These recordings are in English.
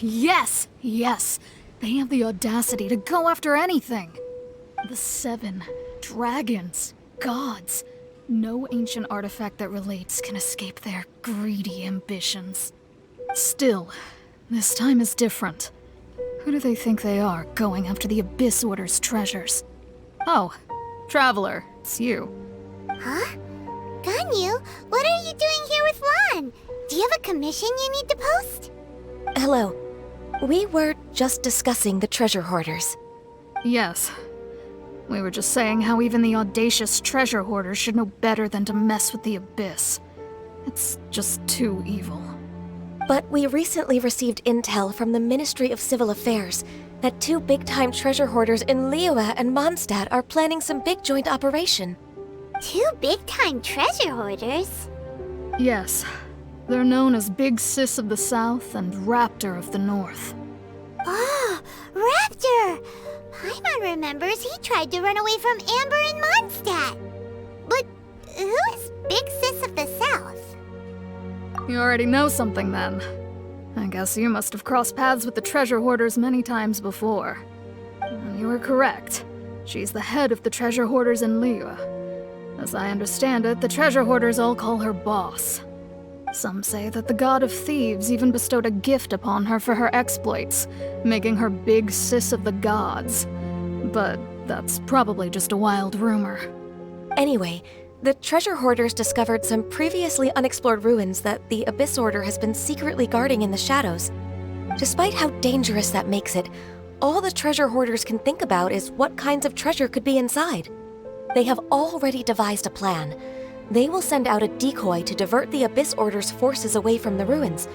Yes! Yes! They have the audacity to go after anything! The 7 dragons, gods. No ancient artifact that relates can escape their greedy ambitions. Still, this time is different. Who do they think they are, going after the Abyss Order's treasures? Oh, Traveler, it's you. Huh? Ganyu, what are you doing here with Lan? Do you have a commission you need to post? Hello. We were just discussing the treasure hoarders. Yes. We were just saying how even the audacious treasure hoarders should know better than to mess with the Abyss. It's just too evil. But we recently received intel from the Ministry of Civil Affairs that 2 big-time treasure hoarders in Liyue and Mondstadt are planning some big joint operation. 2 big-time treasure hoarders? Yes. They're known as Big Sis of the South and Raptor of the North. Oh, Raptor! Paimon remembers he tried to run away from Amber in Mondstadt. But who is Big Sis of the South? You already know something then. I guess you must have crossed paths with the treasure hoarders many times before. You were correct. She's the head of the treasure hoarders in Liyue. As I understand it, the treasure hoarders all call her boss. Some say that the god of thieves even bestowed a gift upon her for her exploits, making her Big Sis of the gods. But that's probably just a wild rumor. Anyway, the treasure hoarders discovered some previously unexplored ruins that the Abyss Order has been secretly guarding in the shadows. Despite how dangerous that makes it, all the treasure hoarders can think about is what kinds of treasure could be inside. They have already devised a plan. They will send out a decoy to divert the Abyss Order's forces away from the ruins,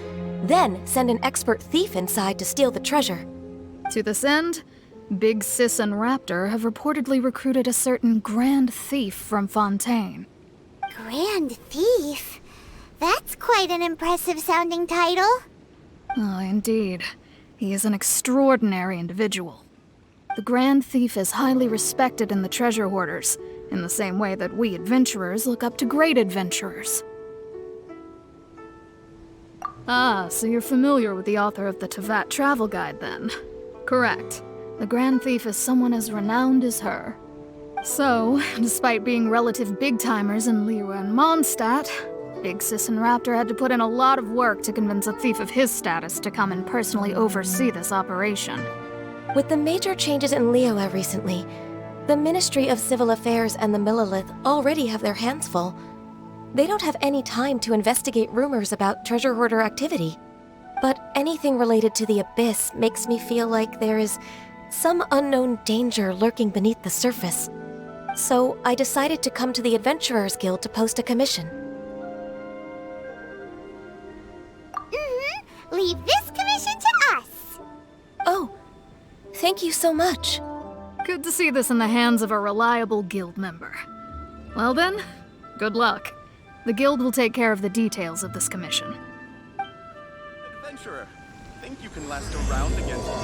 then send an expert thief inside to steal the treasure. To this end, Big Sis and Raptor have reportedly recruited a certain Grand Thief from Fontaine. Grand Thief? That's quite an impressive sounding title. Oh, indeed. He is an extraordinary individual. The Grand Thief is highly respected in the treasure hoarders, in the same way that we adventurers look up to great adventurers. Ah, so you're familiar with the author of the Teyvat travel guide then? Correct. The Grand Thief is someone as renowned as her. So, despite being relative big-timers in Liyue and Mondstadt, Big Sis and Raptor had to put in a lot of work to convince a thief of his status to come and personally oversee this operation. With the major changes in Liyue recently, the Ministry of Civil Affairs and the Millelith already have their hands full. They don't have any time to investigate rumors about treasure hoarder activity. But anything related to the Abyss makes me feel like there is some unknown danger lurking beneath the surface. So I decided to come to the Adventurers Guild to post a commission. Leave this commission to us. Oh, thank you so much. Good to see this in the hands of a reliable guild member. Well then, good luck. The guild will take care of the details of this commission. Adventurer, think you can last a round against me?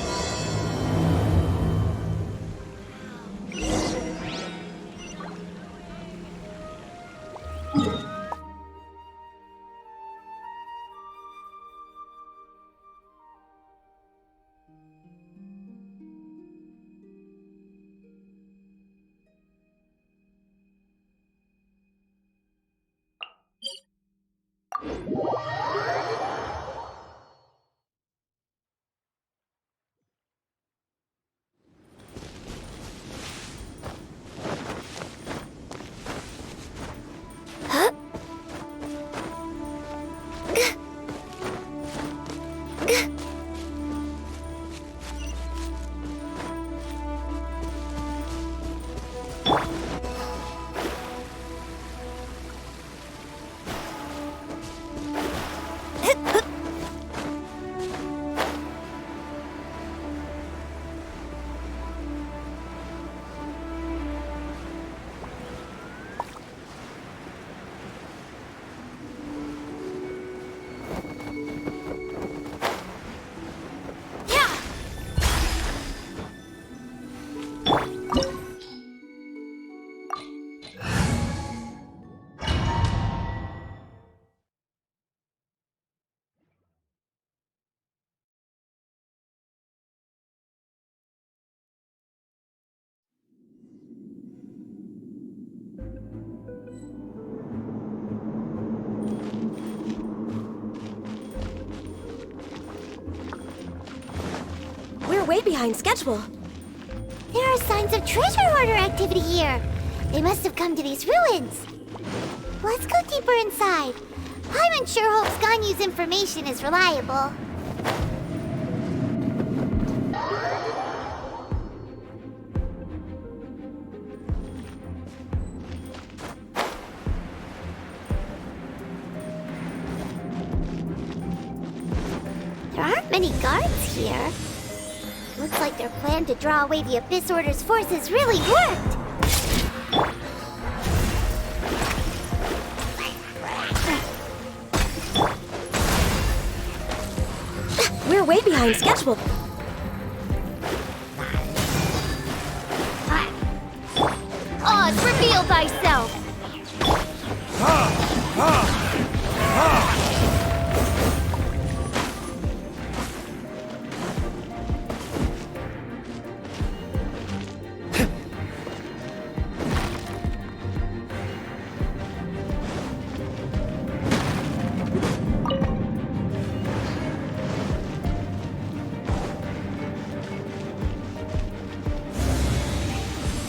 way behind schedule. There are signs of treasure hoarder activity here. They must have come to these ruins. Let's go deeper inside. Paimon sure hopes Ganyu's information is reliable. There aren't many guards here. Looks like their plan to draw away the Abyss Order's forces really worked. We're way behind schedule. Oz, reveal thyself!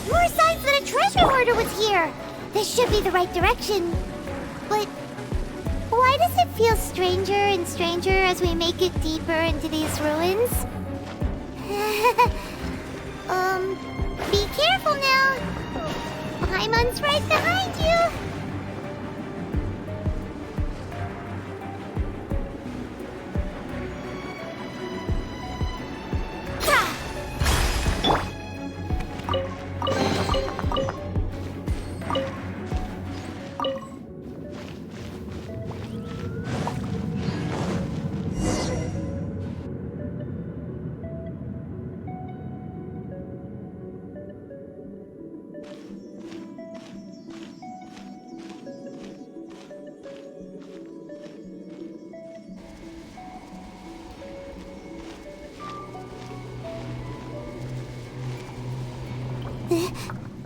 More signs that a treasure hoarder was here! This should be the right direction. But why does it feel stranger and stranger as we make it deeper into these ruins? Be careful now. Paimon's right behind you.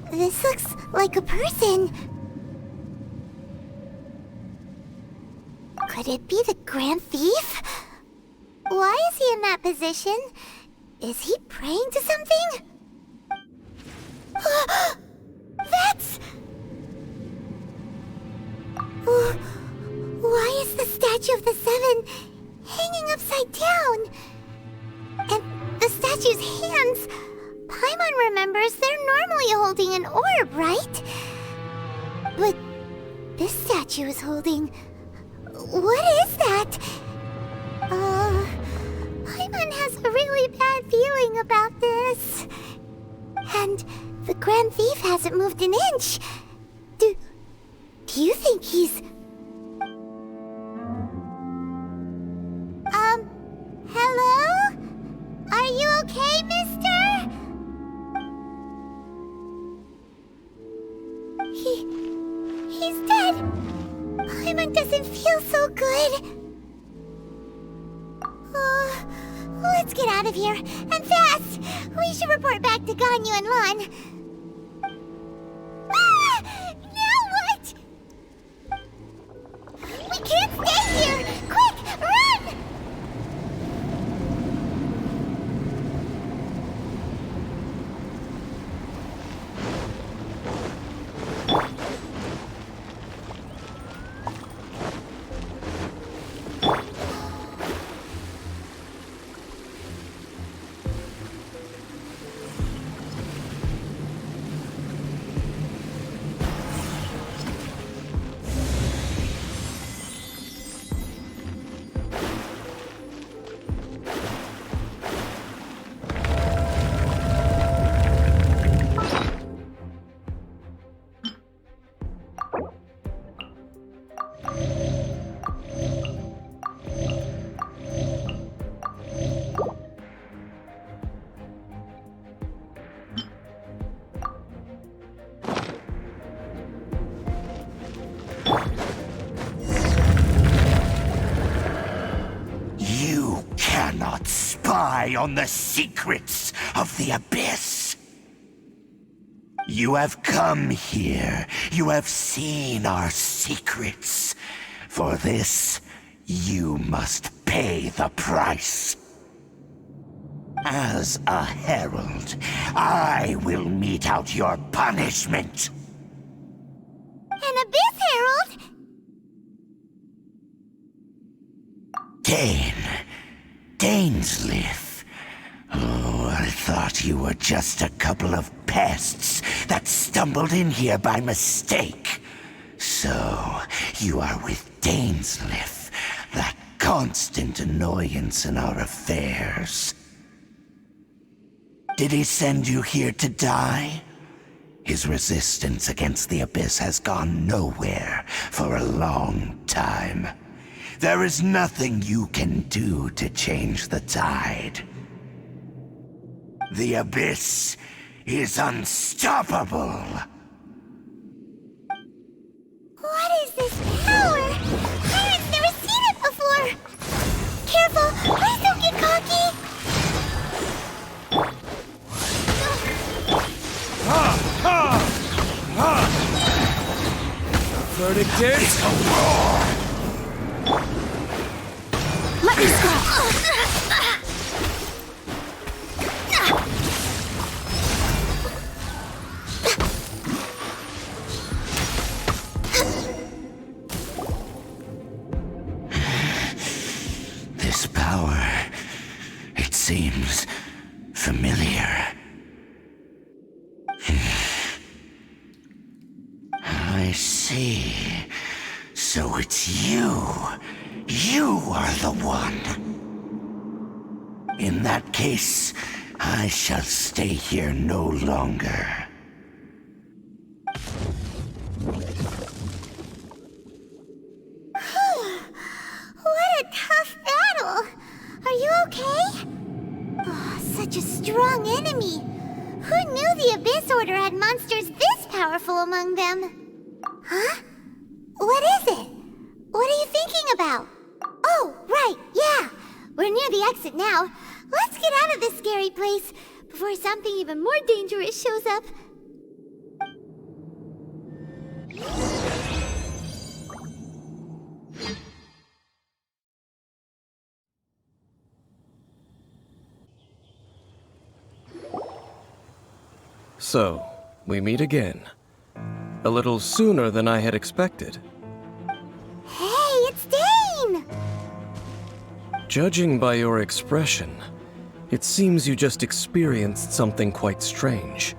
This looks like a person. Could it be the Grand Thief? Why is he in that position? Is he praying to something? That's... Why is the statue of the Seven hanging upside down? And the statue's hands... Paimon remembers they're normally holding an orb, right? But this statue is holding... What is that? Paimon has a really bad feeling about this. And the Grand Thief hasn't moved an inch. Do you think he's... Hello? Are you okay, mister? He's dead. Paimon doesn't feel so good. Let's get out of here, and fast! We should report back to Ganyu and Lon. Now what? We can't stay here! Quick, run! On the secrets of the Abyss. You have come here. You have seen our secrets. For this, you must pay the price. As a herald, I will mete out your punishment. An Abyss Herald? Dainsleif. Oh, I thought you were just a couple of pests that stumbled in here by mistake. So, you are with Dainsleif, that constant annoyance in our affairs. Did he send you here to die? His resistance against the Abyss has gone nowhere for a long time. There is nothing you can do to change the tide. The Abyss is unstoppable. What is this power? Pirates never seen it before! Careful! Please don't get cocky! Verdict is... Let me scrap! This power, it seems familiar. I see. So it's you. You are the one. In that case, I shall stay here no longer. What a tough battle! Are you okay? Oh, such a strong enemy! Who knew the Abyss Order had monsters this powerful among them? Huh? What is it? What are you thinking about? Oh, right, yeah! We're near the exit now. Let's get out of this scary place before something even more dangerous shows up. So, we meet again. A little sooner than I had expected. Hey, it's Dane! Judging by your expression, it seems you just experienced something quite strange.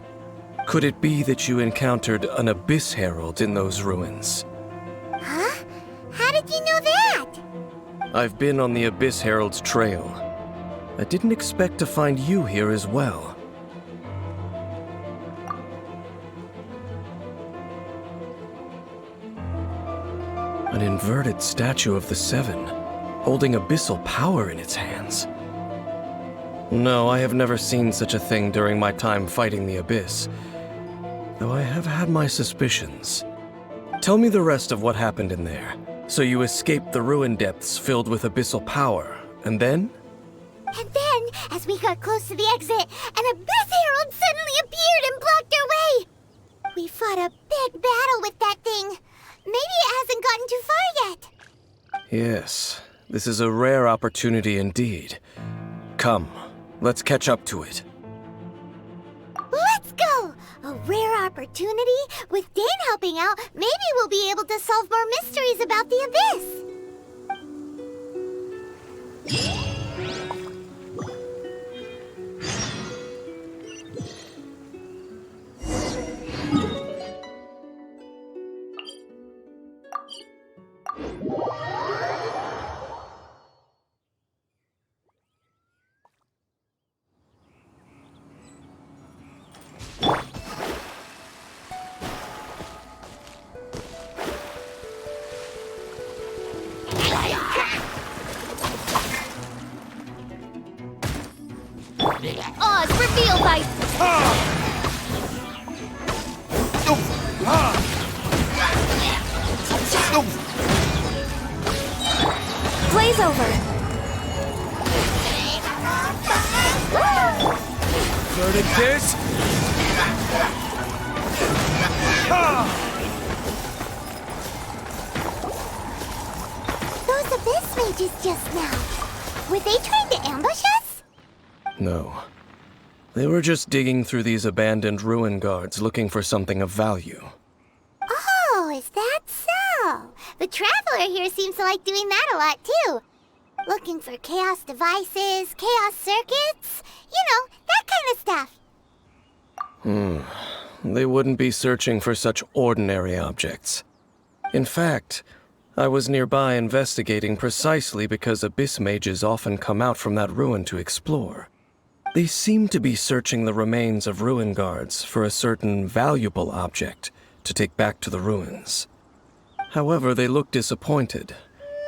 Could it be that you encountered an Abyss Herald in those ruins? Huh? How did you know that? I've been on the Abyss Herald's trail. I didn't expect to find you here as well. An inverted statue of the Seven, holding abyssal power in its hands. No, I have never seen such a thing during my time fighting the Abyss, though I have had my suspicions. Tell me the rest of what happened in there. So you escaped the ruin depths filled with abyssal power, and then? And then, as we got close to the exit, an Abyss Herald suddenly appeared and blocked our way! We fought a big battle with that thing. Maybe it hasn't gotten too far yet. Yes, this is a rare opportunity indeed. Come, let's catch up to it. Let's go! A rare opportunity? With Dane helping out, maybe we'll be able to solve more mysteries about the Abyss. Oz, reveal by... Blaze over! Verdict is... Those Abyss mages just now. Were they trying to ambush us? No. They were just digging through these abandoned ruin guards looking for something of value. Oh, is that so? The Traveler here seems to like doing that a lot, too. Looking for chaos devices, chaos circuits, that kind of stuff. They wouldn't be searching for such ordinary objects. In fact, I was nearby investigating precisely because abyss mages often come out from that ruin to explore. They seem to be searching the remains of ruin guards for a certain valuable object to take back to the ruins. However, they look disappointed,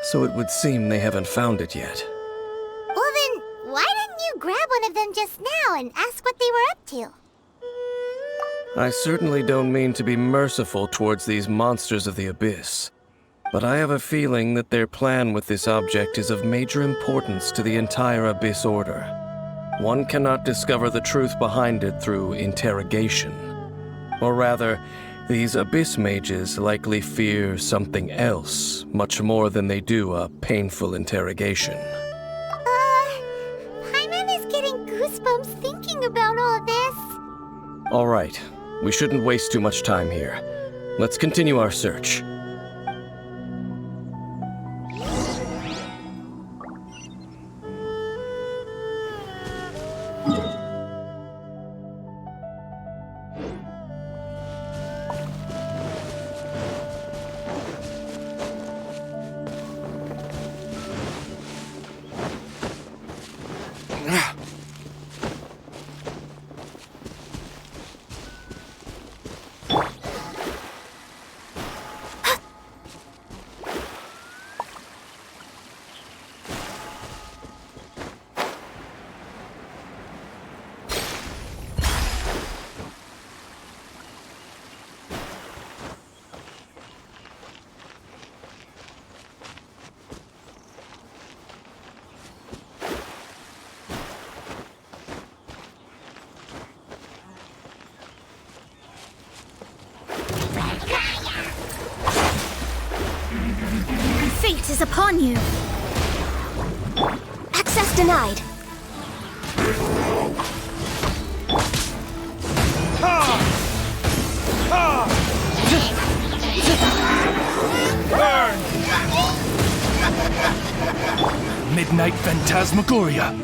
so it would seem they haven't found it yet. Well then, why didn't you grab one of them just now and ask what they were up to? I certainly don't mean to be merciful towards these monsters of the abyss, but I have a feeling that their plan with this object is of major importance to the entire Abyss Order. One cannot discover the truth behind it through interrogation. Or rather, these Abyss mages likely fear something else, much more than they do a painful interrogation. Paimon is getting goosebumps thinking about all this. All right, we shouldn't waste too much time here. Let's continue our search. Fate is upon you. Access denied. Burn! Midnight Phantasmagoria.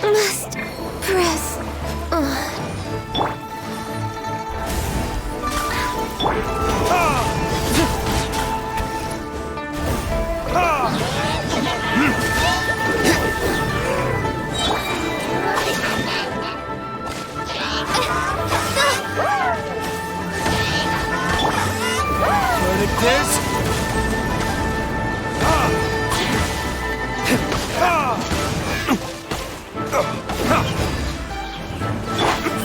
Must press. Verdict is...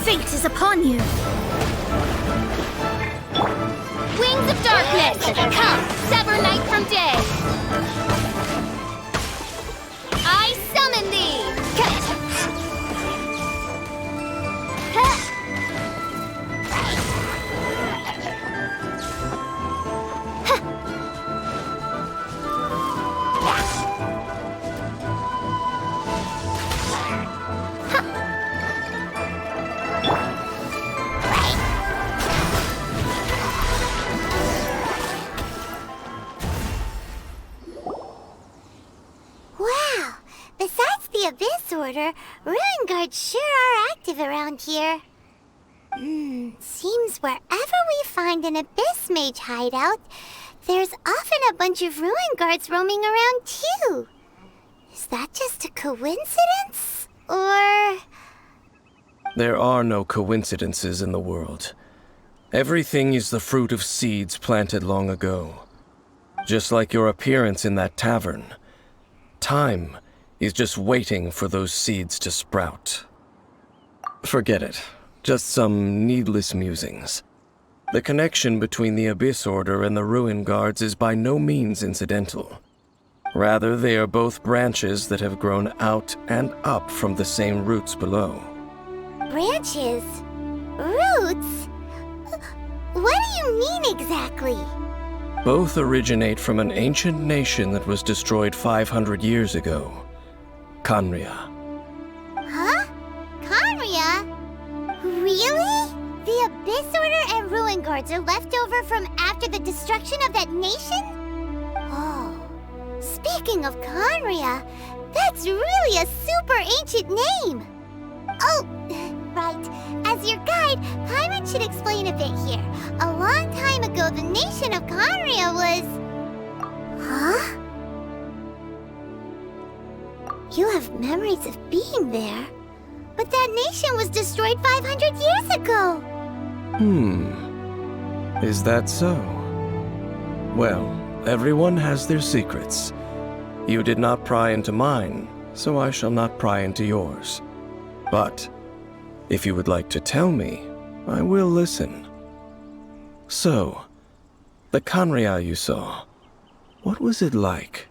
Fate is upon you. Wings of darkness, come, sever night from day. I summon thee. Wow! Besides the Abyss Order, Ruin Guards sure are active around here. Seems wherever we find an Abyss Mage hideout, there's often a bunch of Ruin Guards roaming around too. Is that just a coincidence? Or... There are no coincidences in the world. Everything is the fruit of seeds planted long ago. Just like your appearance in that tavern. Time is just waiting for those seeds to sprout. Forget it. Just some needless musings. The connection between the Abyss Order and the Ruin Guards is by no means incidental. Rather, they are both branches that have grown out and up from the same roots below. Branches? Roots? What do you mean exactly? Both originate from an ancient nation that was destroyed 500 years ago, Khaenri'ah. Huh? Khaenri'ah? Really? The Abyss Order and Ruin Guards are left over from after the destruction of that nation? Oh, speaking of Khaenri'ah, that's really a super ancient name. Oh, right. As your guide, Paimon should explain a bit here. A long time ago, the nation of Khaenri'ah was... Huh? You have memories of being there. But that nation was destroyed 500 years ago. Is that so? Well, everyone has their secrets. You did not pry into mine, so I shall not pry into yours. But if you would like to tell me, I will listen. So, the Khaenri'ah you saw, what was it like?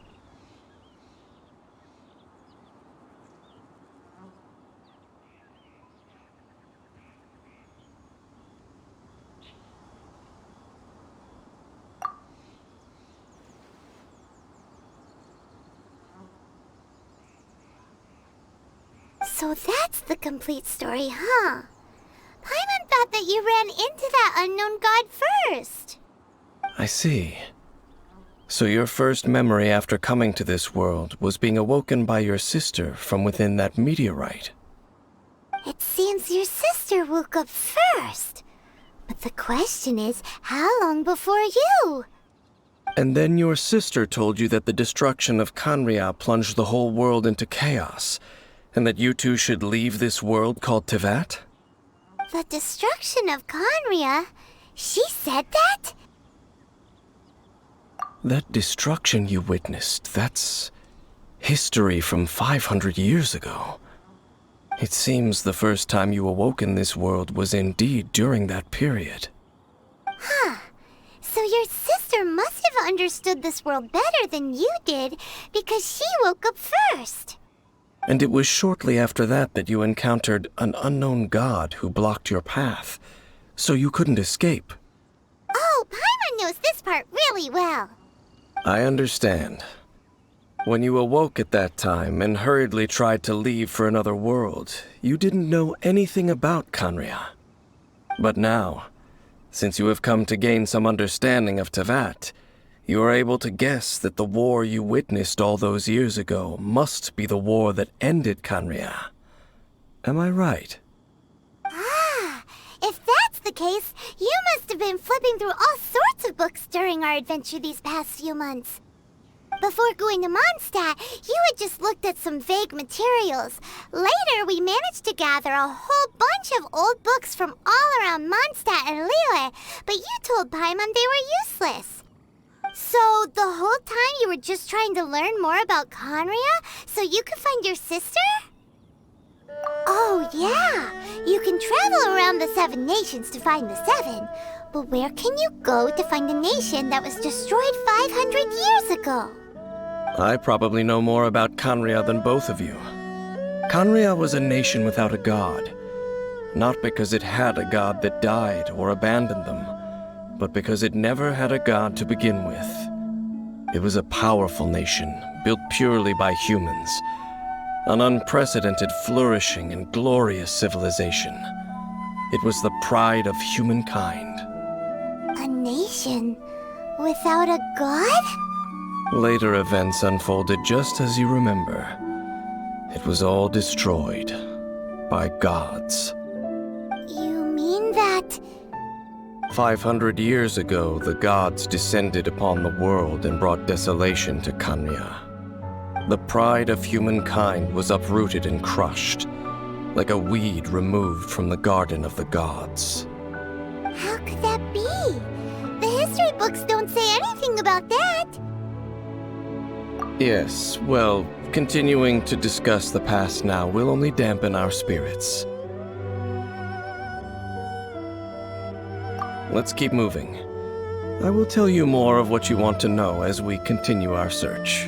So that's the complete story, huh? Paimon thought that you ran into that unknown god first. I see. So your first memory after coming to this world was being awoken by your sister from within that meteorite. It seems your sister woke up first. But the question is, how long before you? And then your sister told you that the destruction of Khaenri'ah plunged the whole world into chaos, and that you two should leave this world called Teyvat? The destruction of Khaenri'ah? She said that? That destruction you witnessed, that's history from 500 years ago. It seems the first time you awoke in this world was indeed during that period. Huh. So your sister must have understood this world better than you did, because she woke up first. And it was shortly after that that you encountered an unknown god who blocked your path, so you couldn't escape. Oh, Paimon knows this part really well. I understand. When you awoke at that time and hurriedly tried to leave for another world, you didn't know anything about Khaenri'ah. But now, since you have come to gain some understanding of Teyvat, you are able to guess that the war you witnessed all those years ago must be the war that ended Khaenri'ah. Am I right? Ah, if that's the case, you must have been flipping through all sorts of books during our adventure these past few months. Before going to Mondstadt, you had just looked at some vague materials. Later, we managed to gather a whole bunch of old books from all around Mondstadt and Liyue, but you told Paimon they were useless. So, the whole time you were just trying to learn more about Khaenri'ah so you could find your sister? Oh, yeah. You can travel around the 7 nations to find the 7. But where can you go to find a nation that was destroyed 500 years ago? I probably know more about Khaenri'ah than both of you. Khaenri'ah was a nation without a god. Not because it had a god that died or abandoned them, but because it never had a god to begin with. It was a powerful nation, built purely by humans. An unprecedented, flourishing, and glorious civilization. It was the pride of humankind. A nation without a god? Later events unfolded just as you remember. It was all destroyed by gods. You mean that... 500 years ago, the gods descended upon the world and brought desolation to Khaenri'ah. The pride of humankind was uprooted and crushed, like a weed removed from the garden of the gods. How could that be? The history books don't say anything about that. Yes, well, continuing to discuss the past now will only dampen our spirits. Let's keep moving. I will tell you more of what you want to know as we continue our search.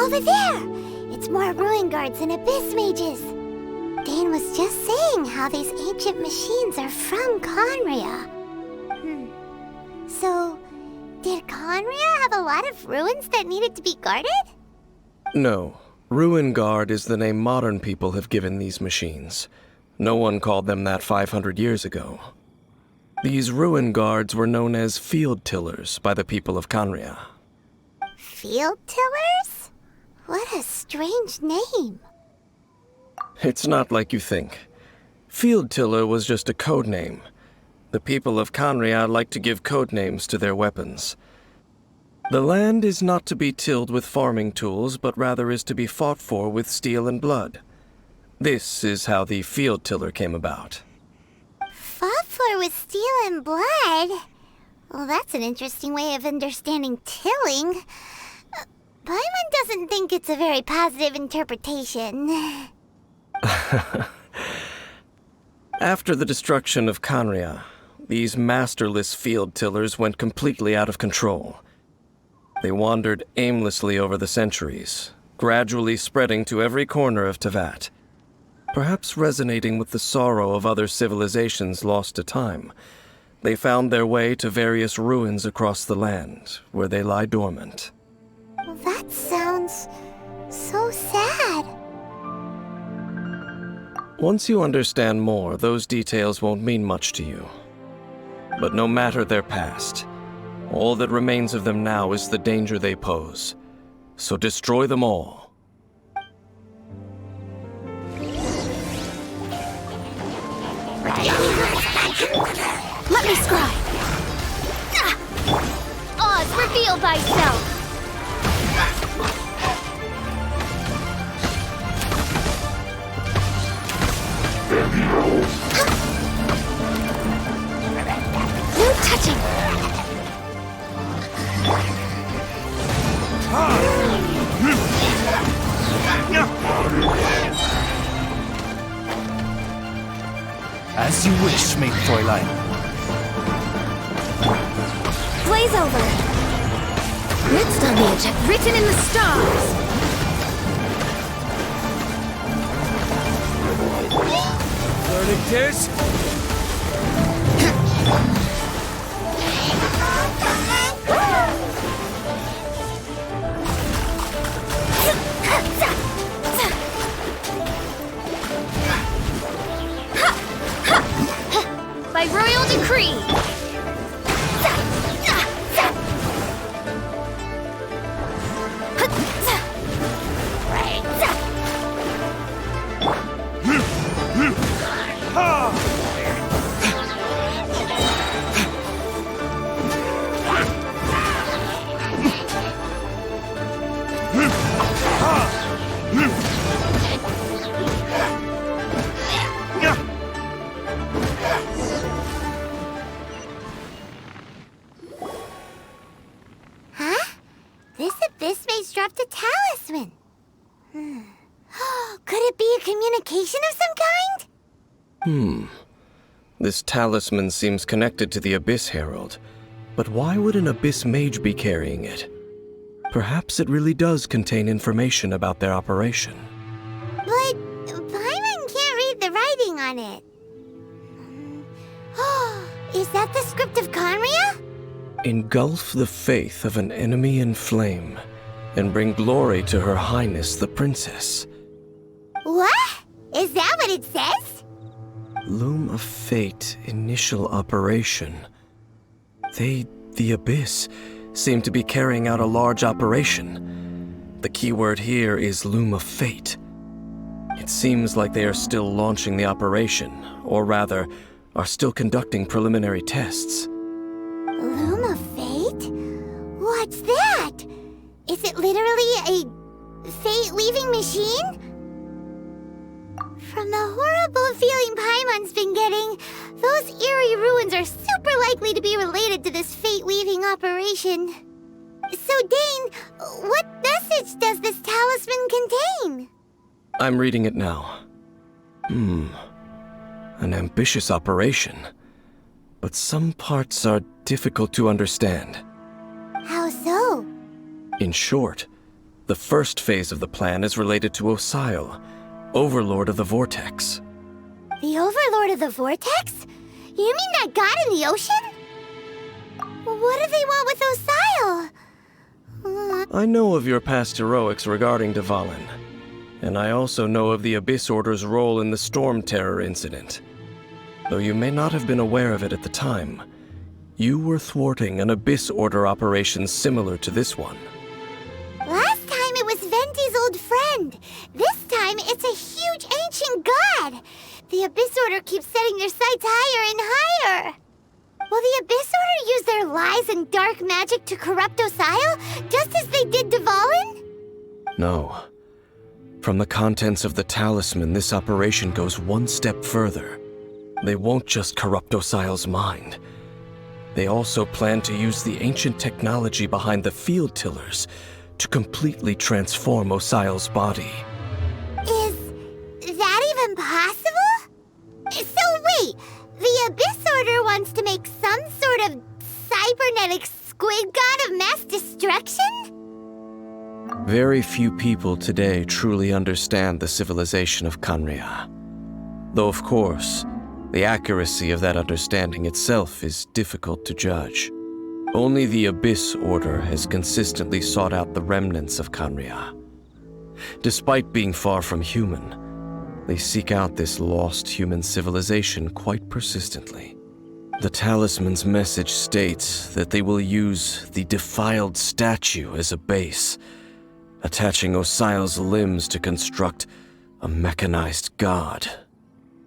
Over there! It's more ruin guards and abyss mages. Dane was just saying how these ancient machines are from Conria. So, did Conria have a lot of ruins that needed to be guarded? No. Ruin Guard is the name modern people have given these machines. No one called them that 500 years ago. These ruin guards were known as field tillers by the people of Conria. Field tillers? What a strange name. It's not like you think. Field tiller was just a code name. The people of Conria like to give code names to their weapons. The land is not to be tilled with farming tools, but rather is to be fought for with steel and blood. This is how the field tiller came about. Fought for with steel and blood? Well, that's an interesting way of understanding tilling. Paimon doesn't think it's a very positive interpretation. After the destruction of Conria, these masterless field tillers went completely out of control. They wandered aimlessly over the centuries, gradually spreading to every corner of Teyvat. Perhaps resonating with the sorrow of other civilizations lost to time, they found their way to various ruins across the land, where they lie dormant. Well, that sounds so sad. Once you understand more, those details won't mean much to you. But no matter their past, all that remains of them now is the danger they pose. So destroy them all. Let me scribe. Oz, reveal thyself. No touching. As you wish, mate Fräulein. Blaze over. Written written in the stars. Burning tears? By royal decree. This abyss maze dropped a talisman. Could it be a communication of some kind? This talisman seems connected to the Abyss Herald. But why would an Abyss Mage be carrying it? Perhaps it really does contain information about their operation. But Paimon can't read the writing on it. Is that the script of Conria? Engulf the faith of an enemy in flame, and bring glory to Her Highness the Princess. What? Is that what it says? Loom of Fate, initial operation. They, the Abyss, seem to be carrying out a large operation. The keyword here is Loom of Fate. It seems like they are still launching the operation, or rather, are still conducting preliminary tests. Loom of Fate? What's that? Is it literally a fate-weaving machine? From the horrible feeling Paimon's been getting, those eerie ruins are super likely to be related to this fate-weaving operation. So, Dane, what message does this talisman contain? I'm reading it now. An ambitious operation. But some parts are difficult to understand. How so? In short, The first phase of the plan is related to Osile, Overlord of the Vortex. The Overlord of the Vortex? You mean that god in the ocean? What do they want with Osile? I know of your past heroics regarding Dvalin, and I also know of the Abyss Order's role in the Storm Terror incident. Though you may not have been aware of it at the time, you were thwarting an Abyss Order operation similar to this one. Last time it was Venti's old friend. This time it's a huge ancient god. The Abyss Order keeps setting their sights higher and higher. Will the Abyss Order use their lies and dark magic to corrupt Osile, just as they did Dvalin? No. From the contents of the talisman, this operation goes one step further. They won't just corrupt Osile's mind. They also plan to use the ancient technology behind the field tillers to completely transform Osile's body. Is that even possible? So wait, the Abyss Order wants to make some sort of cybernetic squid god of mass destruction? Very few people today truly understand the civilization of Khaenri'ah. Though of course, the accuracy of that understanding itself is difficult to judge. Only the Abyss Order has consistently sought out the remnants of Khaenri'ah. Despite being far from human, they seek out this lost human civilization quite persistently. The talisman's message states that they will use the defiled statue as a base, attaching Osile's limbs to construct a mechanized god.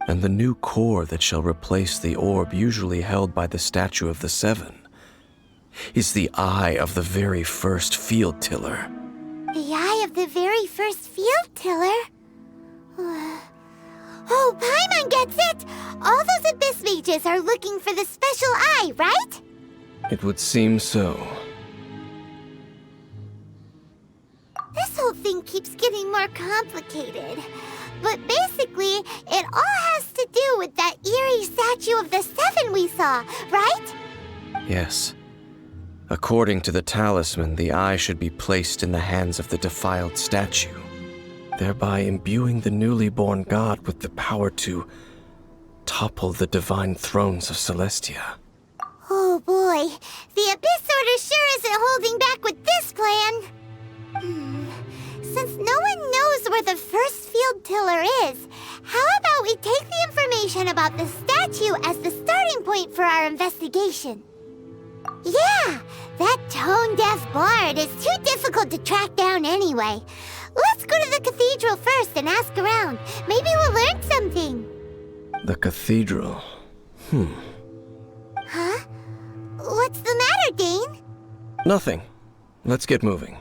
And the new core that shall replace the orb usually held by the statue of the Seven is the eye of the very first field tiller. The eye of the very first field tiller? Oh, Paimon gets it! All those Abyss mages are looking for the special eye, right? It would seem so. This whole thing keeps getting more complicated. But basically, it all has to do with that eerie statue of the Seven we saw, right? Yes. According to the talisman, the eye should be placed in the hands of the defiled statue, thereby imbuing the newly born god with the power to topple the divine thrones of Celestia. Oh boy, the Abyss Order sure isn't holding back with this plan. Since no one knows where the first field tiller is, how about we take the information about the statue as the starting point for our investigation? Yeah, that tone-deaf bard is too difficult to track down anyway. Let's go to the cathedral first and ask around. Maybe we'll learn something. The cathedral? Huh? What's the matter, Dane? Nothing. Let's get moving.